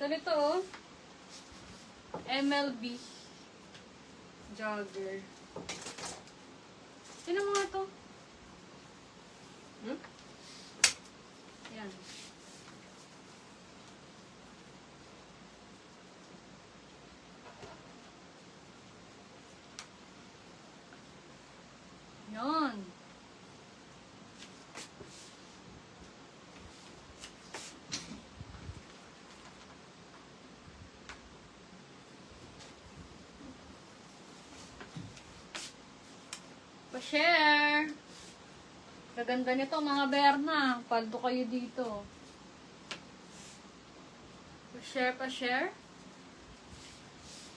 Ganito oh. MLB jogger. Sino mo nga to? Yan. Yan. Pa-share. Gaganda nito mga Berna. Paldo kayo dito. Pa-share, pa-share.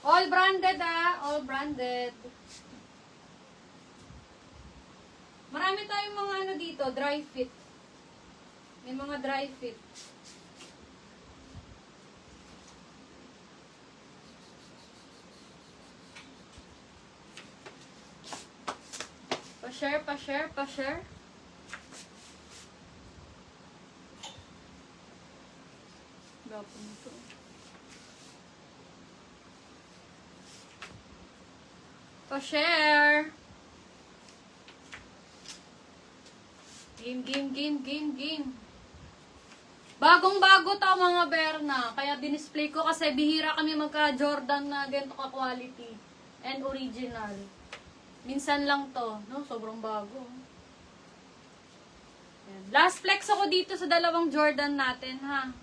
All branded ah. All branded. Marami tayong mga ano dito. Dry fit. May mga dry fit. Pa-share, pa-share, pa-share. Gapo nito. Pa-share. Game, game, game, game, game. Bagong-bago to mga Berna. Kaya dinisplay ko kasi bihira kami magka-Jordan na ganito ka-quality. And original. Minsan lang to, no? Sobrang bago. Yan. Last flex ako dito sa dalawang Jordan natin, ha?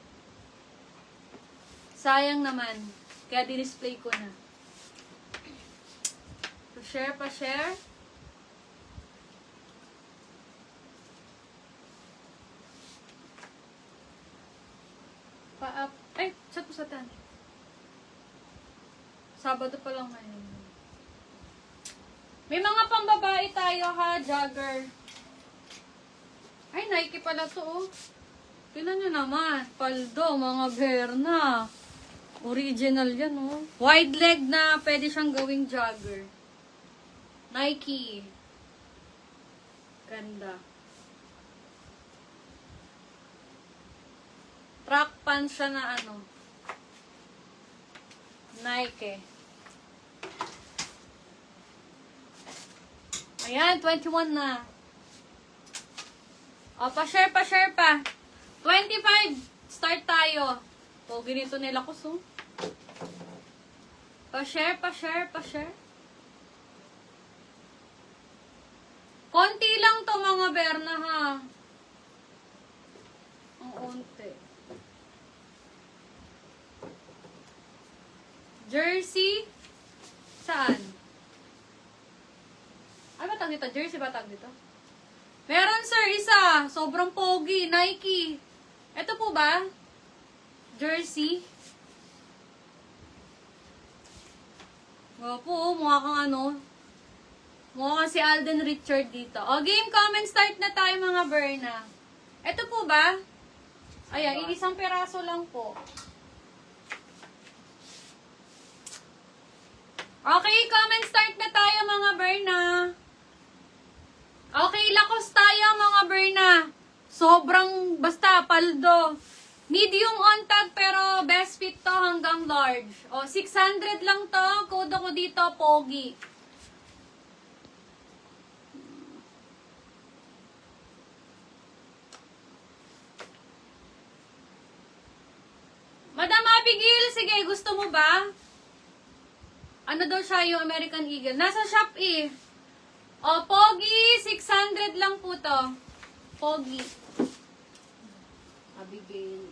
Sayang naman. Kaya dinisplay ko na. Pa-share, pa-share. Pa-up. Ay, saan po sa tan? Sabado pa lang ngayon. May mga pambabae tayo ha, jogger. Ay, Nike pala to oh. Tingnan nyo naman. Paldo, mga Berna. Original yan oh. Wide leg na pwede siyang gawing jogger. Nike. Ganda. Track pants siya na ano. Nike. Ayan, 21 na. O, pa-share pa. 25. Start tayo. O, ganito nila ko, so. Pa-share. Konti lang to mga Berna, ha. Ang unti. Jersey. Saan? Ay, ba tag dito? Jersey ba tag dito? Meron, sir, isa. Sobrang pogi. Nike. Ito po ba? Jersey. Opo, mukha kang ano. Mukha kang si Alden Richard dito. O, game comment start na tayo mga Berna. Ito po ba? Ayan, isang peraso lang po. Okay, comment start na tayo mga Berna. Okay, lakos tayo mga Berna. Sobrang, basta, paldo. Medium on tag, pero best fit to hanggang large. O, 600 lang to. Code ko dito, pogi. Madam Abigail, sige, gusto mo ba? Ano daw siya yung American Eagle? Nasa shop eh. O, pogi, 600 lang po to. Pogi. Abigail.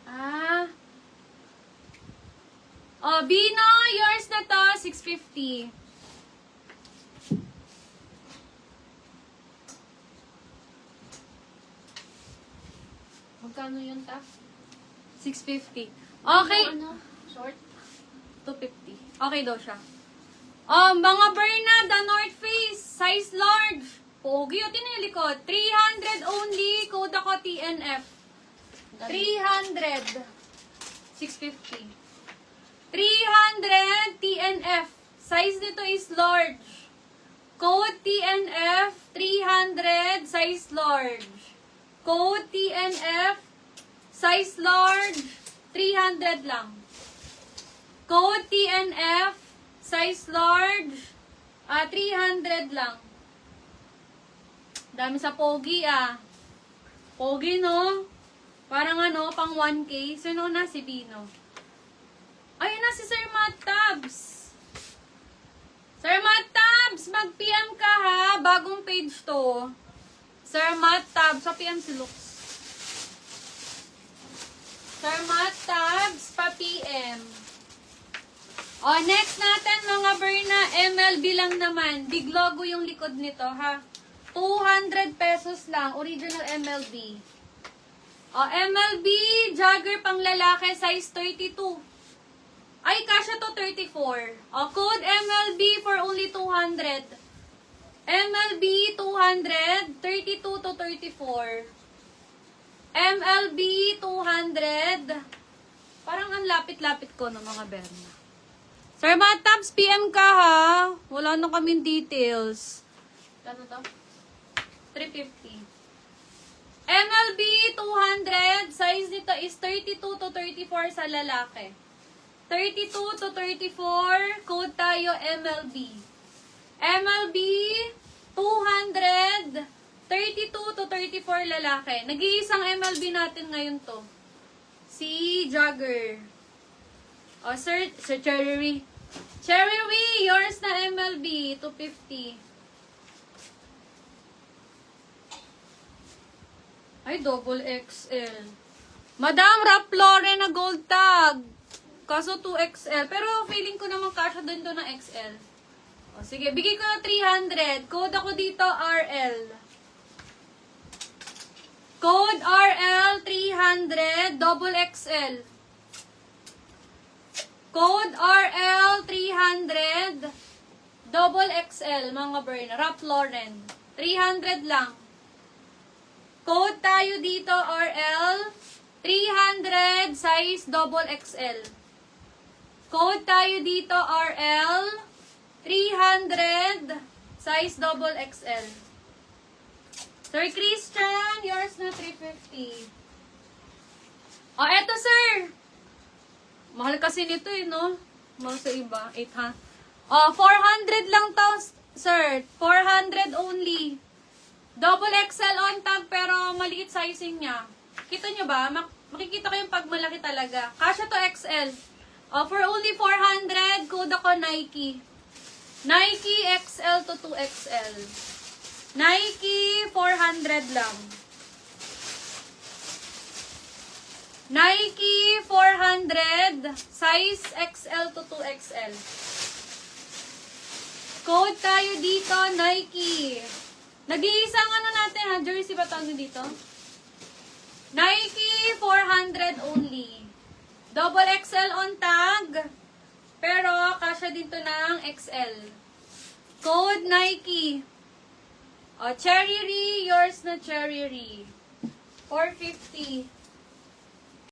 Ah. O, Bino, yours na to, 650. Magkano yun ta? 650. Okay. Ano? Short? 250. Okay daw siya. Mga Berna, the North Face, size large. Pogi, o tinili ko. 300 only, code ako TNF. 300. 650. 300 TNF. Size nito is large. Code TNF, 300, size large. Code TNF, size large. 300 lang. Code TNF, size large, 300 lang. Dami sa Pogi Pogi no? Parang ano, pang 1K. Sino na? Si Bino. Ayun na si Sir Matt Tabs. Sir Matt Tabs, mag-PM ka ha. Bagong page to. Sir Matt Tabs, pa-PM si Lux. Sir Matt Tabs, pa-PM. O, next natin mga Berna, MLB lang naman. Big logo yung likod nito ha. 200 pesos lang, original MLB. O, MLB, jogger pang lalaki, size 32. Ay, kasya to 34. O, code MLB for only 200. MLB 200, 32 to 34. MLB 200. Parang ang lapit-lapit ko ng mga Berna. Sir Matabs, PM ka ha. Wala na kaming details. Ano to? 350. MLB 200, size nito is 32 to 34 sa lalaki. 32 to 34, code tayo MLB. MLB 200, 32 to 34 lalaki. Nag-iisang MLB natin ngayon to. Si Jogger. O, Sir Cherry. Cherry, yours na MLB, 250. Ay, double XL. Madam, Ralph Lauren na gold tag. Kaso 2XL. Pero feeling ko naman kasha din to na XL. O, sige, bigay ko na 300. Code ako dito, RL. Code RL 300, double XL. Code RL 300, double XL, mga Berna. Ralph Lauren. 300 lang. Code tayo dito, RL 300, size double XL. Code tayo dito, RL 300, size double XL. Sir Christian, yours na 350. O, eto sir. Mahal kasi nito no? Mahal sa iba, 800. O, 400 lang to, sir. 400 only. Double XL on tag pero maliit sizing niya. Kita nyo ba? Makikita ko yung pag malaki talaga. Kasya to XL. For only 400, code ako Nike. Nike XL to 2XL. Nike 400 lang. Nike 400, size XL to 2XL. Code tayo dito, Nike. Nag-iisang ano natin ha, jersey ba tawag dito? Nike 400 only. Double XL on tag. Pero kasya dito ng XL. Code Nike. O, Cherry Ree, yours na Cherry Ree. 450.